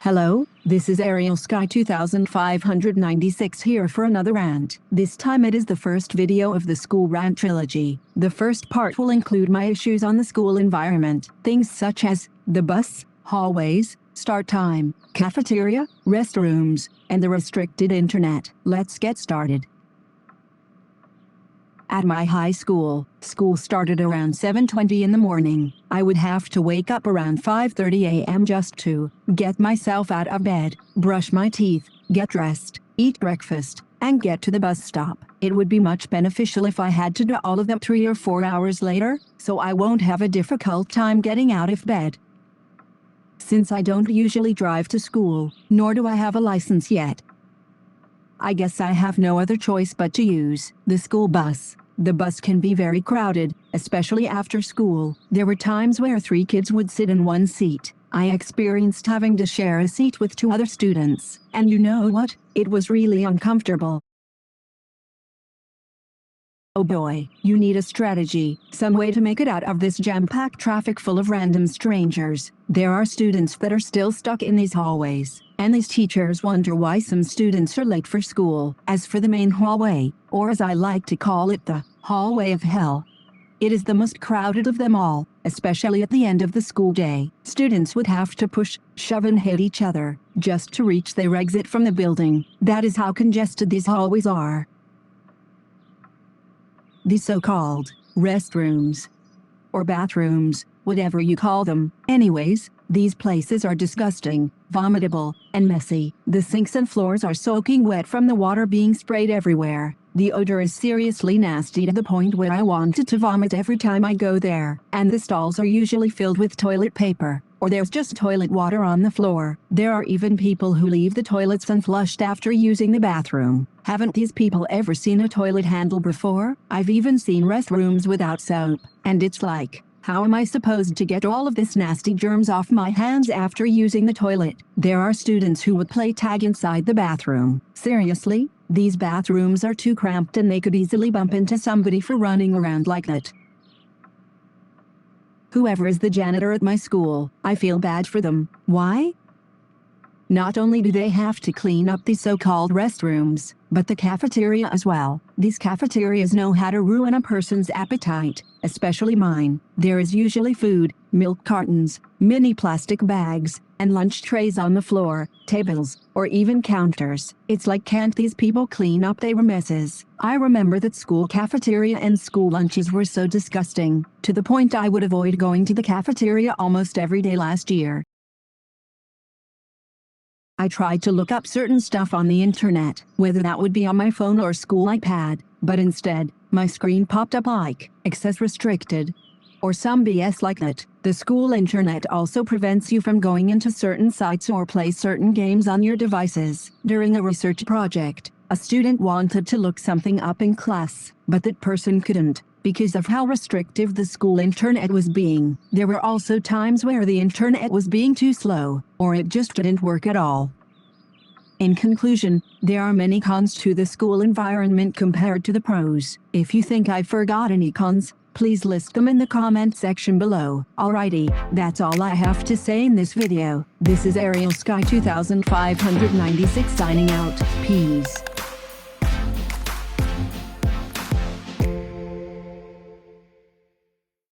Hello, this is Ariel Sky 2596 here for another rant. This time it is the first video of the school rant trilogy. The first part will include my issues on the school environment, things such as the bus, hallways, start time, cafeteria, restrooms, and the restricted internet. Let's get started. At my high school, school started around 7:20 in the morning. I would have to wake up around 5:30 a.m. just to get myself out of bed, brush my teeth, get dressed, eat breakfast, and get to the bus stop. It would be much beneficial if I had to do all of that 3 or 4 hours later, so I won't have a difficult time getting out of bed. Since I don't usually drive to school, nor do I have a license yet, I guess I have no other choice but to use the school bus. The bus can be very crowded, especially after school. There were times where 3 kids would sit in one seat. I experienced having to share a seat with 2 other students, and you know what? It was really uncomfortable. Oh boy, you need a strategy, some way to make it out of this jam-packed traffic full of random strangers. There are students that are still stuck in these hallways, and these teachers wonder why some students are late for school. As for the main hallway, or as I like to call it, the hallway of hell, it is the most crowded of them all, especially at the end of the school day. Students would have to push, shove and hit each other, just to reach their exit from the building. That is how congested these hallways are. The so-called restrooms, or bathrooms, whatever you call them. Anyways, these places are disgusting, vomitable, and messy. The sinks and floors are soaking wet from the water being sprayed everywhere. The odor is seriously nasty to the point where I wanted to vomit every time I go there. And the stalls are usually filled with toilet paper, or there's just toilet water on the floor. There are even people who leave the toilets unflushed after using the bathroom. Haven't these people ever seen a toilet handle before? I've even seen restrooms without soap, and it's like, how am I supposed to get all of this nasty germs off my hands after using the toilet? There are students who would play tag inside the bathroom. Seriously? These bathrooms are too cramped and they could easily bump into somebody for running around like that. Whoever is the janitor at my school, I feel bad for them. Why? Not only do they have to clean up these so-called restrooms, but the cafeteria as well. These cafeterias know how to ruin a person's appetite, especially mine. There is usually food, milk cartons, mini plastic bags, and lunch trays on the floor, tables, or even counters. It's like, can't these people clean up their messes? I remember that school cafeteria and school lunches were so disgusting, to the point I would avoid going to the cafeteria almost every day last year. I tried to look up certain stuff on the internet, whether that would be on my phone or school iPad, but instead, my screen popped up like, access restricted, or some BS like that. The school internet also prevents you from going into certain sites or play certain games on your devices. During a research project, a student wanted to look something up in class, but that person couldn't, because of how restrictive the school internet was being. There were also times where the internet was being too slow, or it just didn't work at all. In conclusion, there are many cons to the school environment compared to the pros. If you think I forgot any cons, please list them in the comment section below. Alrighty, that's all I have to say in this video. This is Ariel Sky 2596 signing out. Peace.